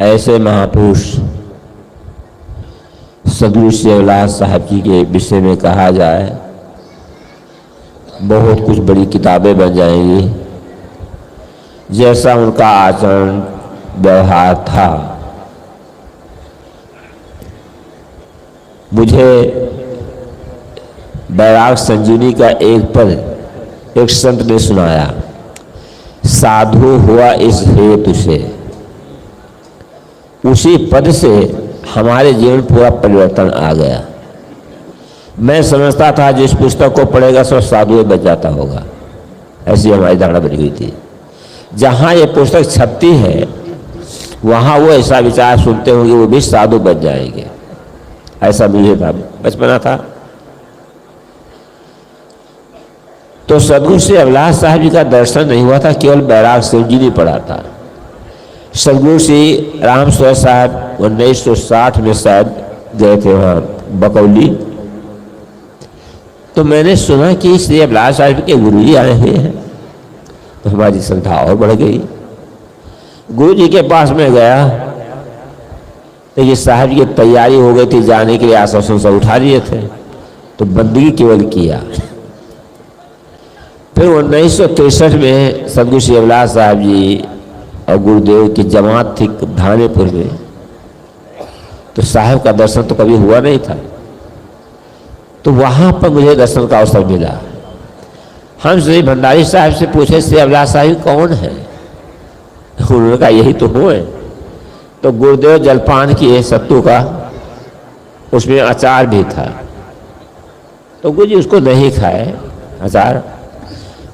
ऐसे महापुरुष सदगुरु शिवलाल साहब जी के विषय में कहा जाए बहुत कुछ बड़ी किताबें बन जाएंगी। जैसा उनका आचरण व्यवहार था, मुझे बैराग संजीवनी का एक पद एक संत ने सुनाया, साधु हुआ इस हेतु से। उसी पद से हमारे जीवन पूरा परिवर्तन आ गया। मैं समझता था जिस पुस्तक को पढ़ेगा सब साधु बच जाता होगा, ऐसी हमारी धारणा बन गई थी। जहाँ ये पुस्तक छपती है वहाँ वो ऐसा विचार सुनते होंगे वो भी साधु बच जाएंगे, ऐसा मुझे था, बचपना था। तो सदगुरु श्री अभिलाष साहब जी का दर्शन नहीं हुआ था, केवल बैराग सिंह जी ने पढ़ा था। सदगुरु श्री राम स्वरूप साहब 1960 में शायद गए थे वहाँ बकौली, तो मैंने सुना कि श्री अभिलाष साहब के गुरु जी आए हुए हैं, तो हमारी श्रद्धा और बढ़ गई। गुरु जी के पास में गया तो ये साहब जी की तैयारी हो गई थी जाने के लिए, आश्वासन सब उठा लिए थे, तो बंदगी केवल किया। फिर 1963 में सदगुरु श्री अभिलाष साहब जी और गुरुदेव की जमात थी धानेपुर में, तो साहब का दर्शन तो कभी हुआ नहीं था, तो वहाँ पर मुझे दर्शन का अवसर मिला। हम श्री भंडारी साहब से पूछे श्री अभिलाष साहब कौन है, उन्होंने कहा यही तो हुए। तो गुरुदेव जलपान किए सत्तू का, उसमें अचार भी था, तो गुरु जी उसको नहीं खाए अचार।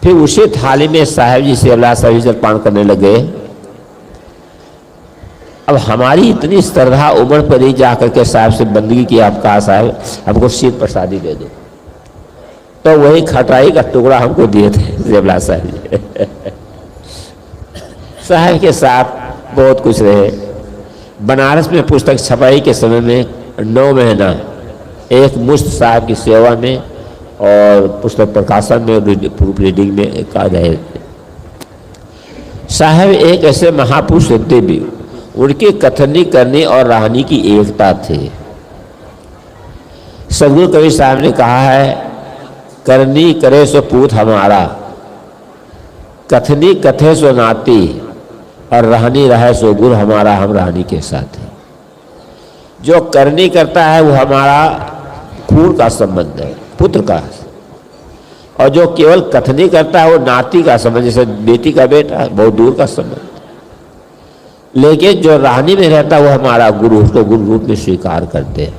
फिर उसी थाली में साहब जी से अभिलाष साहब जलपान करने लगे। अब हमारी इतनी श्रद्धा उमड़ पड़ी, जाकर के साहब से बंदगी की, आप कहा साहब हमको शीत प्रसादी दे दो, तो वही खटाई का टुकड़ा हमको दिए थे अभिलाष साहब जी। साहब के साथ बहुत कुछ रहे। बनारस में पुस्तक छपाई के समय में 9 महीना एक मुश्त साहब की सेवा में और पुस्तक प्रकाशन में प्रूफ रीडिंग में का रहे थे। साहब एक ऐसे महापुरुष थे भी, उनकी कथनी करनी और रहनी की एकता थी। सदगुरु कबीर साहब ने कहा है, करनी करे सो पूत हमारा, कथनी कथे सो नाती, और रहनी रहे सो गुरु हमारा, हम रहनी के साथ हैं। जो करनी करता है वो हमारा खून का संबंध है, पुत्र का, और जो केवल कथनी करता है वो नाती का संबंध, जैसे बेटी का बेटा, बहुत दूर का संबंध। लेकिन जो रहनी में रहता है वो हमारा गुरु, उसको गुरु रूप में स्वीकार करते हैं।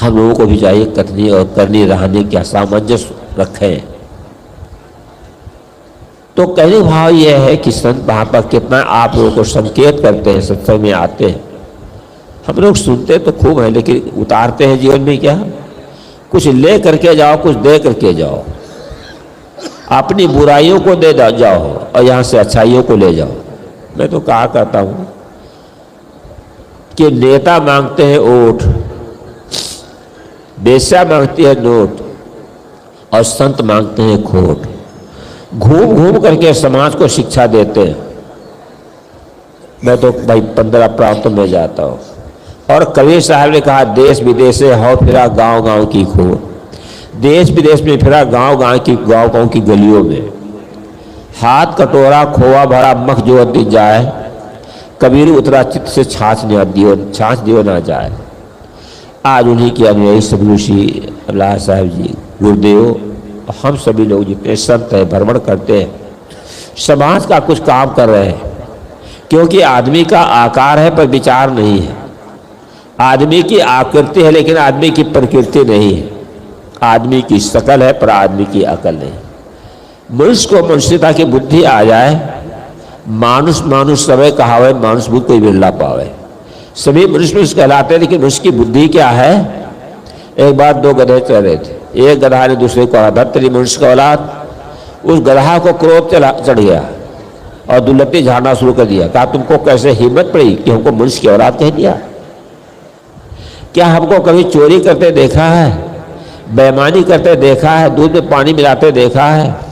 हम लोगों को भी चाहिए कथनी और करनी रहने का सामंजस्य रखें। तो कहने भाव यह है कि संत महात्मा कितना आप लोगों को संकेत करते हैं, सत्संग में आते हैं। हम लोग सुनते तो खूब है, लेकिन उतारते हैं जीवन में क्या? कुछ ले करके जाओ, कुछ दे करके जाओ। अपनी बुराइयों को दे जाओ और यहाँ से अच्छाइयों को ले जाओ। मैं तो कहा करता हूँ कि नेता मांगते हैं वोट, बेश्या मांगती है नोट, और संत मांगते हैं खोट। घूम घूम करके समाज को शिक्षा देते हैं। मैं तो भाई 15 प्रांतों में जाता हूँ, और कबीर साहब ने कहा, देश विदेश से हो फिरा गांव गांव की खोज। देश विदेश में फिरा, गांव गांव की गलियों में। हाथ कटोरा खोआ भरा मख जो दी जाए, कबीर उतरा चित्त से छाछ दियो ना जाए। आज उन्हीं के अनुयायी सदगुरु श्री अभिलाष साहब जी, गुरुदेव, हम सभी लोग जितने संत हैं भ्रमण करते हैं, समाज का कुछ काम कर रहे हैं। क्योंकि आदमी का आकार है पर विचार नहीं है, आदमी की आकृति है लेकिन आदमी की प्रकृति नहीं है, आदमी की शकल है पर आदमी की अकल नहीं। मनुष्य को मनुष्यता की बुद्धि आ जाए, मानुष मानुष सवे कहावे, मानुष बुद्धि कोई बिरला पावे। सभी मनुष्य कहलाते हैं, लेकिन उसकी बुद्धि क्या है? एक बार 2 गधे चल रहे थे, एक गधा ने दूसरे को कहा, तेरी मनुष्य का औलाद। उस गधा को क्रोध चढ़ गया और दुलत्ती झाड़ना शुरू कर दिया। कहा, तुमको कैसे हिम्मत पड़ी कि हमको मनुष्य की औलाद कह दिया? क्या हमको कभी चोरी करते देखा है, बेईमानी करते देखा है, दूध में पानी मिलाते देखा है,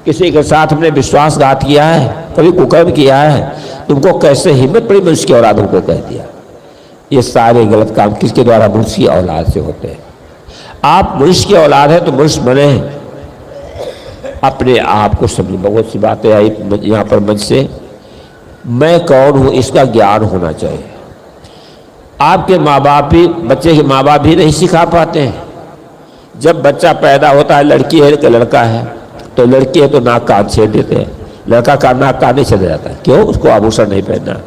किसी के साथ हमने विश्वासघात किया है? कभी कुकर्म किया है, तुमको कैसे हिम्मत पड़ी मनुष्य की औलादों को कह दिया। ये सारे गलत काम किसके द्वारा? मनुष्य की औलाद से होते हैं। आप मनुष्य की औलाद है तो मनुष्य बने, अपने आप को समझ। बहुत सी बातें आई यहाँ पर मंच से, मैं कौन हूँ इसका ज्ञान होना चाहिए। आपके माँ बाप भी, बच्चे के माँ बाप भी नहीं सिखा पाते हैं। जब बच्चा पैदा होता है, लड़की है कि लड़का है, तो लड़की है तो नाक कान छेद देते हैं, लड़का का नाक कान नहीं छेदा जाता है। क्यों? उसको आभूषण नहीं पहनना।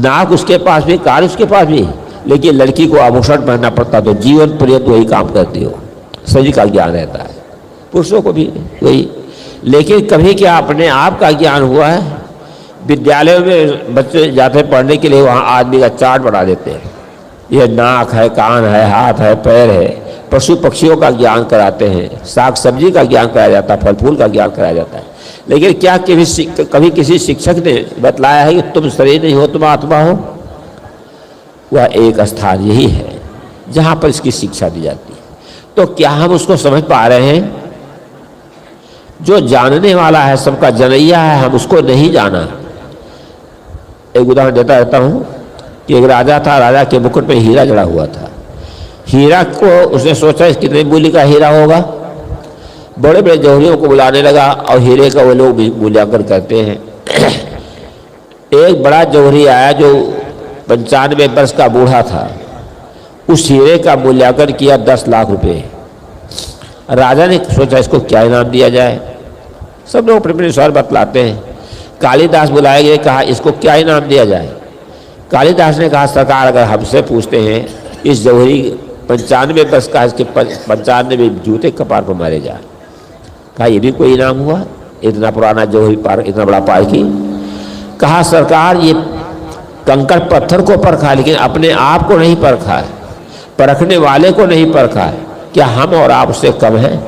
नाक उसके पास भी, कान उसके पास भी, लेकिन लड़की को आभूषण पहनना पड़ता, तो जीवन पर्यंत वही काम करती हो। शरीर का ज्ञान रहता है, पुरुषों को भी वही। लेकिन कभी क्या अपने आप का ज्ञान हुआ है? विद्यालयों में बच्चे जाते पढ़ने के लिए, वहाँ आदमी का चार्ट बना देते हैं। यह नाक है, कान है, हाथ है, पैर है। पशु पक्षियों का ज्ञान कराते हैं, साग सब्जी का ज्ञान कराया जाता है, फल फूल का ज्ञान कराया जाता है। लेकिन क्या कभी किसी शिक्षक ने बतलाया है कि तुम शरीर नहीं हो, तुम आत्मा हो? वह एक स्थान यही है जहाँ पर इसकी शिक्षा दी जाती है। तो क्या हम उसको समझ पा रहे हैं? जो जानने वाला है, सबका जनैया है, हम उसको नहीं जाना। एक उदाहरण देता रहता हूँ कि एक राजा था, राजा के मुकुट में हीरा जड़ा हुआ था। हीरा को उसने सोचा कितने मूल्य का हीरा होगा, बड़े बड़े जौहरियों को बुलाने लगा और हीरे का वो लोग मूल्यांकन करते हैं। एक बड़ा जौहरी आया जो 95 वर्ष का बूढ़ा था, उस हीरे का मूल्यांकन किया 10 लाख रुपए। राजा ने सोचा इसको क्या इनाम दिया जाए। सब लोग अपने अनुसार बतलाते हैं। कालिदास बुलाए गए, कहा इसको क्या इनाम दिया जाए। कालिदास ने कहा सरकार अगर हमसे पूछते हैं, इस जौहरी 95 वर्ष का, इसके 95 जूते कपार पर मारे जाए। कहा ये भी कोई इनाम हुआ? इतना पुराना जौहरी पार, इतना बड़ा पारखी। कहा सरकार ये कंकड़ पत्थर को परखा, लेकिन अपने आप को नहीं परखा है, परखने वाले को नहीं परखा है। क्या हम और आप उससे कम हैं?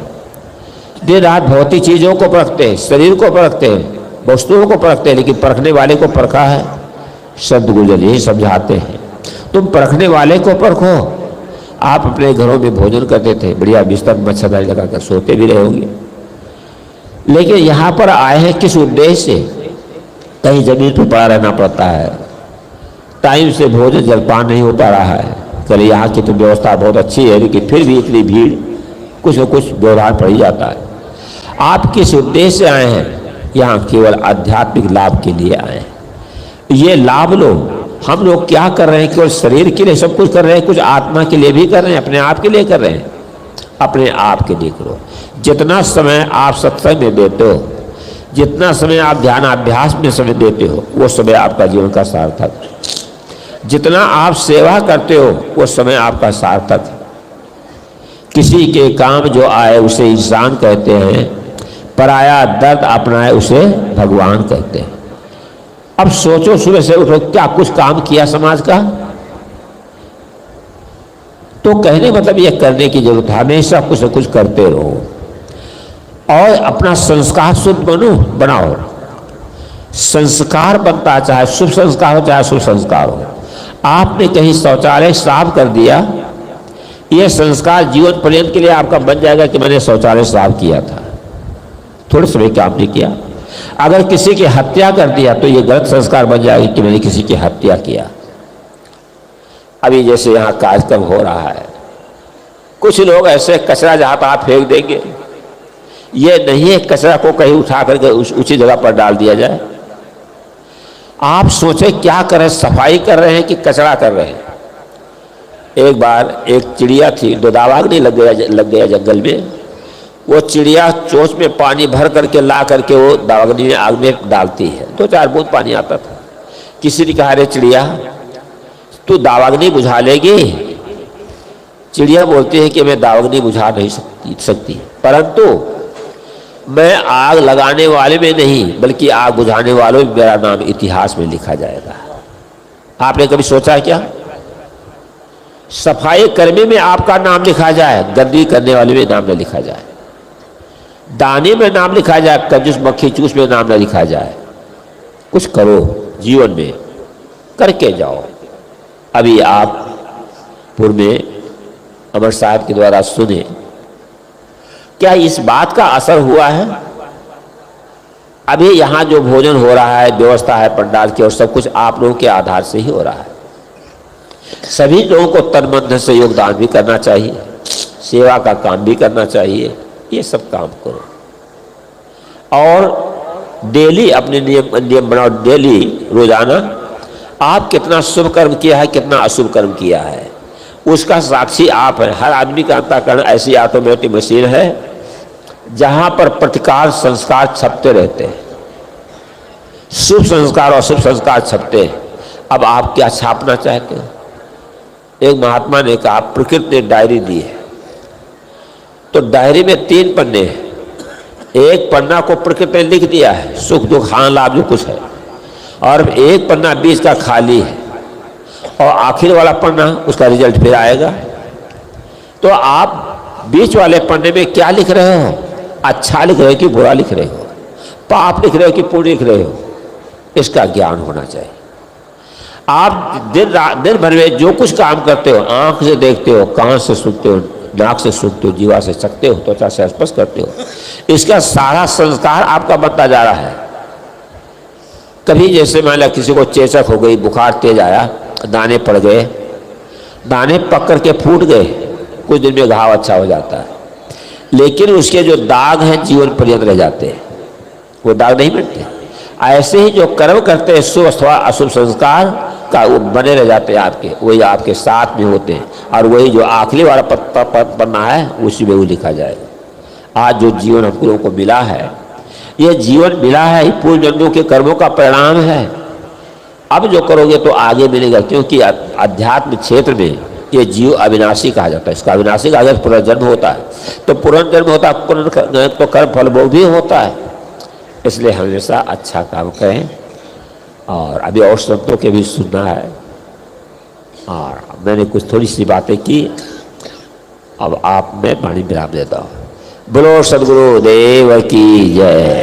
दिन रात भौतिक चीज़ों को परखते हैं, शरीर को परखते हैं, वस्तुओं को परखते हैं, लेकिन परखने वाले को परखा है? शब्द गुजर यही समझाते हैं, तुम परखने वाले को परखो। आप अपने घरों में भोजन करते थे, बढ़िया बिस्तर मच्छरदानी लगाकर सोते भी रहे होंगे, लेकिन यहाँ पर आए हैं किस उद्देश्य से? कहीं जमीन पर पड़ा रहना पड़ता है, टाइम से भोजन जलपान नहीं हो पा रहा है। चलिए यहाँ की तो व्यवस्था बहुत अच्छी है, लेकिन फिर भी इतनी भीड़, कुछ न कुछ व्यवधान पड़ ही जाता है। आप किस उद्देश्य से आए हैं? यहाँ केवल आध्यात्मिक लाभ के लिए आए हैं। ये लाभ लो। हम लोग क्या कर रहे हैं? केवल शरीर के लिए सब कुछ कर रहे हैं, कुछ आत्मा के लिए भी कर रहे हैं, अपने आप के लिए कर रहे हैं। अपने आप के लिए करो। जितना समय आप सत्संग में देते हो, जितना समय आप ध्यानाभ्यास में समय देते हो, वो समय आपका जीवन का सार्थक। जितना आप सेवा करते हो, वो समय आपका सार्थक। किसी के काम जो आए उसे इंसान कहते हैं, पराया दर्द अपनाए उसे भगवान कहते हैं। अब सोचो, सुबह से उठो, क्या कुछ काम किया समाज का? तो कहने मतलब यह करने की जरूरत है, हमेशा कुछ न कुछ करते रहो और अपना संस्कार शुद्ध बनाओ। संस्कार बनता है, चाहे शुभ संस्कार हो चाहे अशुभ संस्कार हो। आपने कहीं शौचालय साफ कर दिया, यह संस्कार जीवन पर्यंत के लिए आपका बन जाएगा कि मैंने शौचालय साफ किया था, थोड़े समय काम नहीं किया। अगर किसी की हत्या कर दिया तो यह गलत संस्कार बन जाएगा कि मैंने किसी की हत्या किया। अभी जैसे यहाँ कार्यक्रम हो रहा है, कुछ लोग ऐसे कचरा जहाँ तहाँ फेंक देंगे। ये नहीं है कचरा को कहीं उठा करके ऊंची जगह पर डाल दिया जाए। आप सोचें क्या कर रहे हैं, सफाई कर रहे हैं कि कचरा कर रहे हैं? एक बार एक चिड़िया थी, दो दावाग्नि लग गया जंगल में। वो चिड़िया चोंच में पानी भर करके ला करके वो दावाग्नि में आग में डालती है। 2-4 बूंद पानी आता था। किसी ने कहा, अरे चिड़िया तू दावाग्नि बुझा लेगी? चिड़िया बोलती है कि मैं दावाग्नि बुझा नहीं सकती, परंतु मैं आग लगाने वाले में नहीं बल्कि आग बुझाने वालों में मेरा नाम इतिहास में लिखा जाएगा। आपने कभी सोचा क्या? सफाई कर्मी में आपका नाम लिखा जाए, गंदगी करने वाले में नाम न लिखा जाए। दाने में नाम लिखा जाए, कंजूस मक्खी चूस में नाम न लिखा जाए। कुछ करो जीवन में, करके जाओ। अभी आप पूर्व में अमर साहब के द्वारा सुने, क्या इस बात का असर हुआ है? अभी यहाँ जो भोजन हो रहा है, व्यवस्था है पंडाल की, और सब कुछ आप लोगों के आधार से ही हो रहा है। सभी लोगों को तन मन धन से योगदान भी करना चाहिए, सेवा का काम भी करना चाहिए। ये सब काम करो और डेली अपने नियम बनाओ। डेली रोजाना आप कितना शुभ कर्म किया है, कितना अशुभ कर्म किया है, उसका साक्षी आप है। हर आदमी का अंतःकरण ऐसी ऑटोमेटिक मशीन है जहां पर प्रतिकार संस्कार छपते रहते हैं, शुभ संस्कार और अशुभ संस्कार छपते हैं। अब आप क्या छापना चाहते हो? एक महात्मा ने कहा, प्रकृति ने डायरी दी है, तो डायरी में 3 पन्ने हैं। एक पन्ना को प्रकृति ने लिख दिया है, सुख दुख हां लाभ जो कुछ है, और एक पन्ना बीच का खाली है, और आखिर वाला पन्ना उसका रिजल्ट फिर आएगा। तो आप बीच वाले पन्ने में क्या लिख रहे हो? अच्छा लिख रहे हो कि बुरा लिख रहे हो? पाप लिख रहे हो कि पुण्य लिख रहे हो? इसका ज्ञान होना चाहिए। आप दिन भर में जो कुछ काम करते हो, आंख से देखते हो, कान से सुनते हो, नाक से सूंघते हो, जीवा से चखते हो, त्वचा से स्पर्श करते हो, इसका सारा संस्कार आपका बनता जा रहा है। कभी जैसे मान लिया किसी को चेचक हो गई, बुखार तेज आया, दाने पड़ गए, दाने पक करके फूट गए, कुछ दिन में घाव अच्छा हो जाता है, लेकिन उसके जो दाग हैं जीवन पर्यंत रह जाते हैं, वो दाग नहीं मिटते। ऐसे ही जो कर्म करते हैं शुभ अथवा अशुभ संस्कार का, वो बने रह जाते हैं आपके, वही आपके साथ में होते हैं, और वही जो आखिरी वाला पन्ना है उसी में वो लिखा जाएगा। आज जो जीवन हम लोगों को मिला है, ये जीवन मिला है पूर्व जन्मों के कर्मों का परिणाम है। अब जो करोगे तो आगे मिलेगा, क्योंकि अध्यात्म क्षेत्र में ये जीव अविनाशी कहा जाता है। इसका अविनाशी कहा जाता है, पुनर्जन्म होता है, तो पुनर्जन्म होता है, तो कर्म फल भोग भी होता है। इसलिए हमेशा अच्छा काम करें, और अभी और संतों के भी सुनना है। और मैंने कुछ थोड़ी सी बातें की, अब आप मैं वाणी विराम देता हूँ। बोलो सद्गुरु देव की जय।